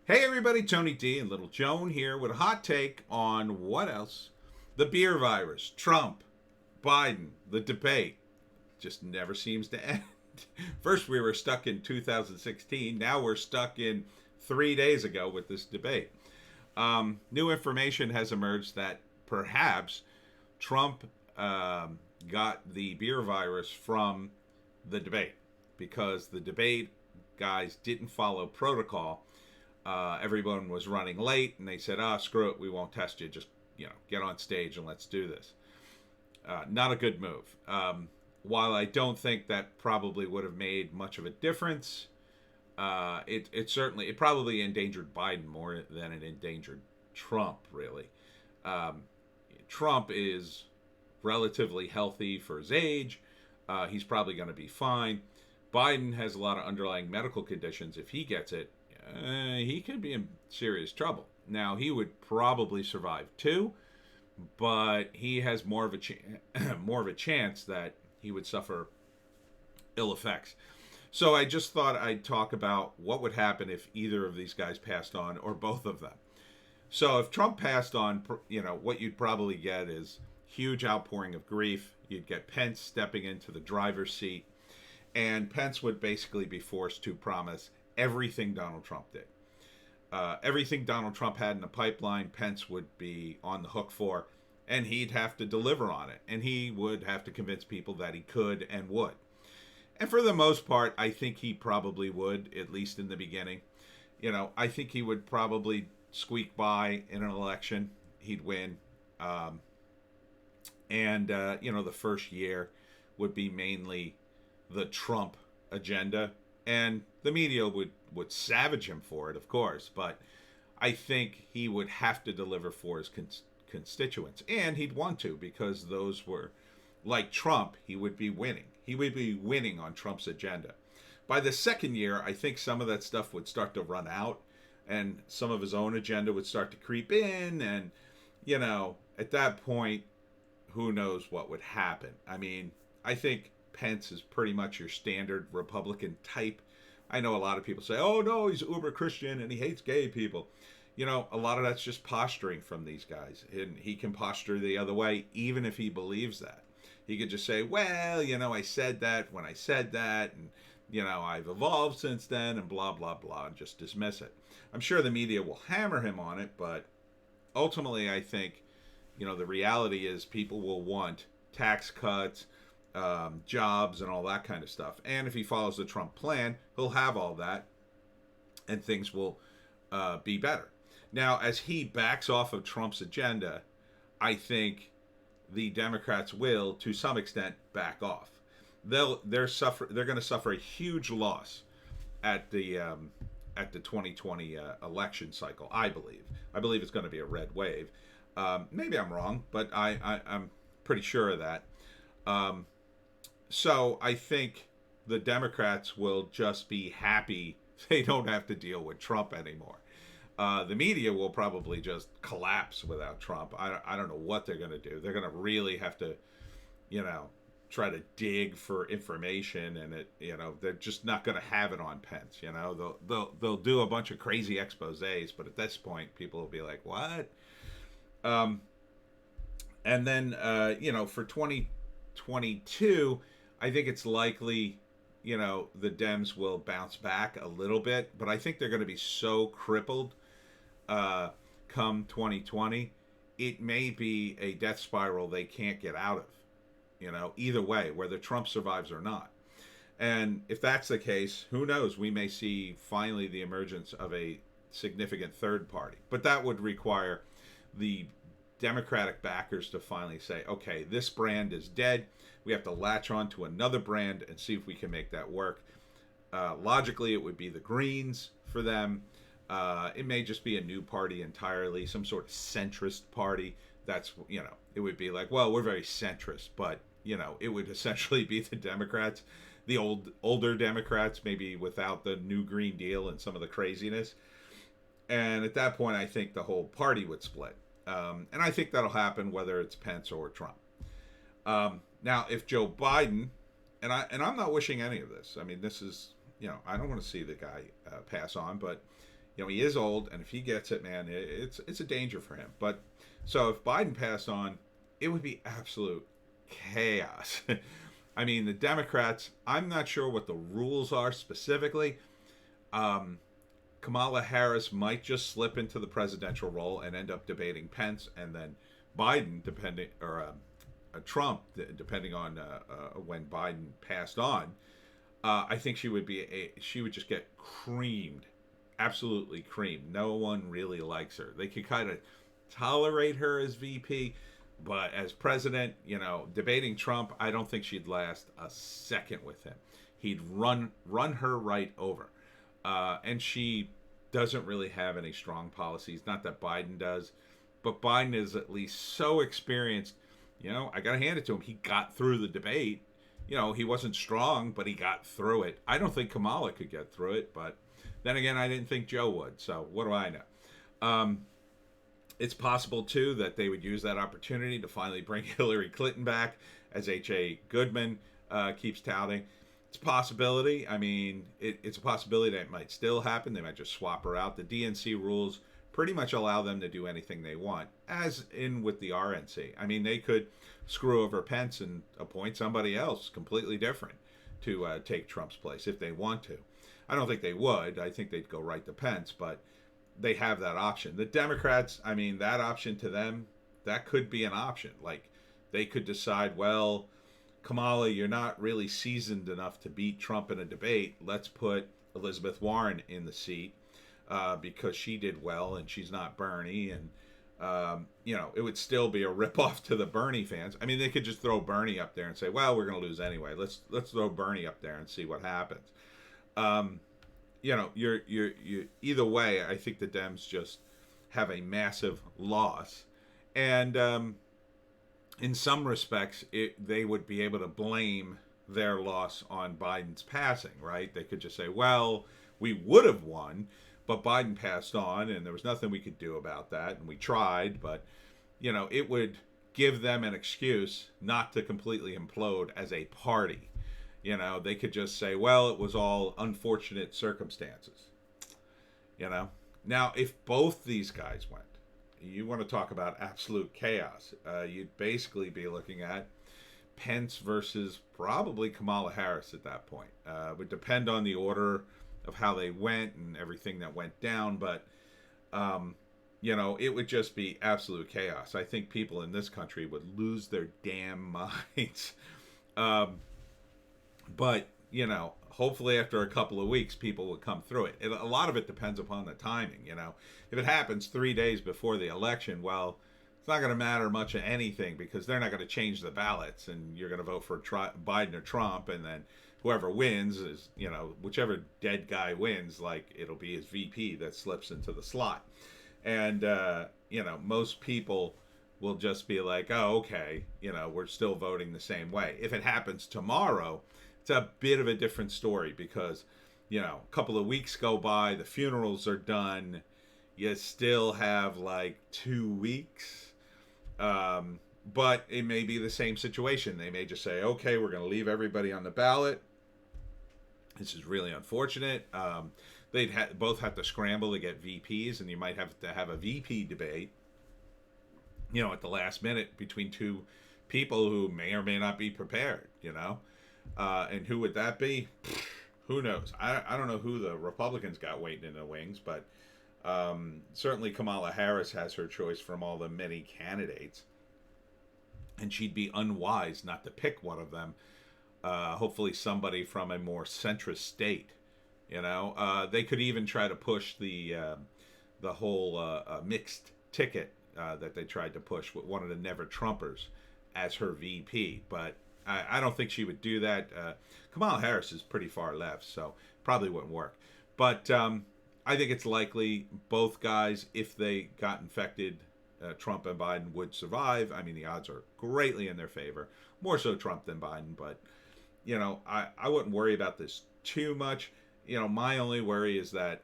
Hey everybody, Tony D and Little Joan here with a hot take on what else? The beer virus, Trump, Biden, the debate just never seems to end. First, we were stuck in 2016. Now we're stuck in 3 days ago with this debate. New information has emerged that perhaps Trump got the beer virus from the debate because the debate guys didn't follow protocol. Everyone was running late, and they said, "Ah, screw it, we won't test you. Just get on stage and let's do this." Not a good move. While I don't think that probably would have made much of a difference, it probably endangered Biden more than it endangered Trump. Really, um, Trump is relatively healthy for his age. He's probably going to be fine. Biden has a lot of underlying medical conditions. If he gets it, he could be in serious trouble. Now he would probably survive too, but he has more of a more of a chance that he would suffer ill effects. So I just thought I'd talk about what would happen if either of these guys passed on or both of them. So if Trump passed on, what you'd probably get is huge outpouring of grief. You'd get Pence stepping into the driver's seat, and Pence would basically be forced to promise everything Donald Trump did. Everything Donald Trump had in the pipeline, Pence would be on the hook for, and he'd have to deliver on it. And he would have to convince people that he could and would. And for the most part, I think he probably would, at least in the beginning. I think he would probably squeak by in an election. He'd win. The first year would be mainly the Trump agenda. And the media would savage him for it, of course. But I think he would have to deliver for his constituents. And he'd want to, because those were, like Trump, he would be winning. He would be winning on Trump's agenda. By the second year, I think some of that stuff would start to run out, and some of his own agenda would start to creep in. And, at that point, who knows what would happen. I mean, I think Pence is pretty much your standard Republican type. I know a lot of people say, oh no, he's uber Christian and he hates gay people. A lot of that's just posturing from these guys. And he can posture the other way, even if he believes that. He could just say, well, I said that when I said that, and, I've evolved since then, and blah, blah, blah, and just dismiss it. I'm sure the media will hammer him on it, but ultimately, I think, the reality is people will want tax cuts, jobs, and all that kind of stuff. And if he follows the Trump plan, he'll have all that, and things will be better. Now, as he backs off of Trump's agenda, I think the Democrats will, to some extent, back off. They're going to suffer a huge loss at the 2020 election cycle. I believe it's going to be a red wave. Maybe I'm wrong, but I'm pretty sure of that. So I think the Democrats will just be happy they don't have to deal with Trump anymore. The media will probably just collapse without Trump. I don't know what they're going to do. They're going to really have to, try to dig for information, and they're just not going to have it on Pence. They'll do a bunch of crazy exposés, but at this point, people will be like, what? And then for 2022, I think it's likely, the Dems will bounce back a little bit, but I think they're going to be so crippled come 2020, it may be a death spiral they can't get out of. Either way, whether Trump survives or not. And if that's the case, who knows? We may see finally the emergence of a significant third party. But that would require the Democratic backers to finally say, okay, this brand is dead. We have to latch on to another brand and see if we can make that work. Logically, it would be the Greens for them. It may just be a new party entirely, some sort of centrist party. That's, it would be like, well, we're very centrist, but, it would essentially be the Democrats, the older Democrats, maybe without the new Green Deal and some of the craziness. And at that point, I think the whole party would split. And I think that'll happen whether it's Pence or Trump. Now, if Joe Biden, and I'm not wishing any of this. I mean, this is, I don't want to see the guy pass on, but He is old, and if he gets it, man, it's a danger for him. But so if Biden passed on, it would be absolute chaos. I mean, the Democrats, I'm not sure what the rules are specifically. Um, Kamala Harris might just slip into the presidential role and end up debating Pence, and then Biden, depending, or Trump, depending on when Biden passed on. I think she would just get creamed, absolutely creamed. No one really likes her. They could kind of tolerate her as VP, but as president, debating Trump, I don't think she'd last a second with him. He'd run her right over, and she doesn't really have any strong policies. Not that Biden does, but Biden is at least so experienced. I got to hand it to him. He got through the debate. He wasn't strong, but he got through it. I don't think Kamala could get through it, but then again, I didn't think Joe would. So what do I know? It's possible, too, that they would use that opportunity to finally bring Hillary Clinton back, as H.A. Goodman keeps touting. It's a possibility. I mean, it's a possibility that it might still happen. They might just swap her out. The DNC rules pretty much allow them to do anything they want, as in with the RNC. I mean, they could screw over Pence and appoint somebody else completely different to take Trump's place if they want to. I don't think they would. I think they'd go right to Pence, but they have that option. The Democrats, I mean, that option to them, that could be an option. Like, they could decide, well, Kamala, you're not really seasoned enough to beat Trump in a debate. Let's put Elizabeth Warren in the seat because she did well and she's not Bernie. And, it would still be a ripoff to the Bernie fans. I mean, they could just throw Bernie up there and say, well, we're going to lose anyway. Let's throw Bernie up there and see what happens. You're either way, I think the Dems just have a massive loss. And in some respects, they would be able to blame their loss on Biden's passing, right? They could just say, well, we would have won, but Biden passed on, and there was nothing we could do about that, and we tried, but, it would give them an excuse not to completely implode as a party. They could just say, well, it was all unfortunate circumstances. Now, if both these guys went, you want to talk about absolute chaos, you'd basically be looking at Pence versus probably Kamala Harris at that point. It would depend on the order of how they went and everything that went down, but, it would just be absolute chaos. I think people in this country would lose their damn minds. But, hopefully after a couple of weeks, people would come through it. A lot of it depends upon the timing, If it happens 3 days before the election, well, it's not going to matter much of anything because they're not going to change the ballots and you're going to vote for Biden or Trump, and then whoever wins is, whichever dead guy wins, like, it'll be his VP that slips into the slot. And, most people will just be like, oh, okay, we're still voting the same way. If it happens tomorrow, it's a bit of a different story because, a couple of weeks go by, the funerals are done, you still have like 2 weeks. But it may be the same situation. They may just say, okay, we're going to leave everybody on the ballot. This is really unfortunate. They'd both have to scramble to get VPs, and you might have to have a VP debate, at the last minute between two people who may or may not be prepared, And who would that be? Who knows? I don't know who the Republicans got waiting in the wings, but certainly Kamala Harris has her choice from all the many candidates. And she'd be unwise not to pick one of them. Hopefully somebody from a more centrist state. They could even try to push the whole mixed ticket that they tried to push with one of the Never Trumpers as her VP. But I don't think she would do that. Kamala Harris is pretty far left, so probably wouldn't work. But I think it's likely both guys, if they got infected, Trump and Biden would survive. I mean, the odds are greatly in their favor. More so Trump than Biden, but, I wouldn't worry about this too much. My only worry is that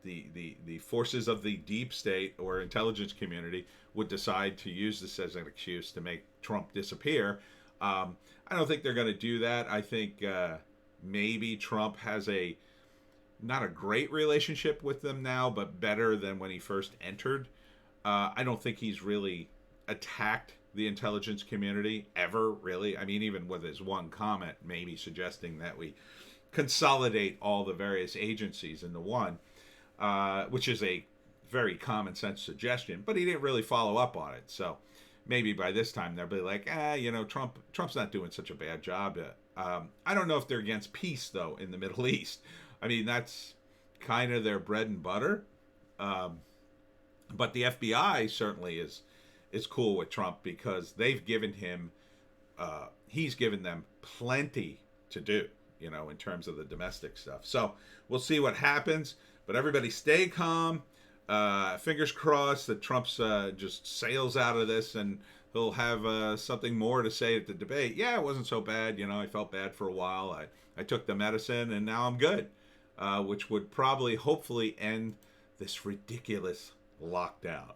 the forces of the deep state or intelligence community would decide to use this as an excuse to make Trump disappear. I don't think they're going to do that. I think maybe Trump has a not a great relationship with them now, but better than when he first entered. I don't think he's really attacked the intelligence community ever, really. I mean, even with his one comment, maybe suggesting that we consolidate all the various agencies into one, which is a very common sense suggestion, but he didn't really follow up on it. So maybe by this time they'll be like, Trump's not doing such a bad job. I don't know if they're against peace though in the Middle East. I mean, that's kind of their bread and butter. But the FBI certainly is cool with Trump because they've given him, he's given them plenty to do, in terms of the domestic stuff. So we'll see what happens. But everybody stay calm. Fingers crossed that Trump's just sails out of this and he'll have something more to say at the debate. Yeah, it wasn't so bad. I felt bad for a while. I took the medicine and now I'm good, which would probably hopefully end this ridiculous lockdown.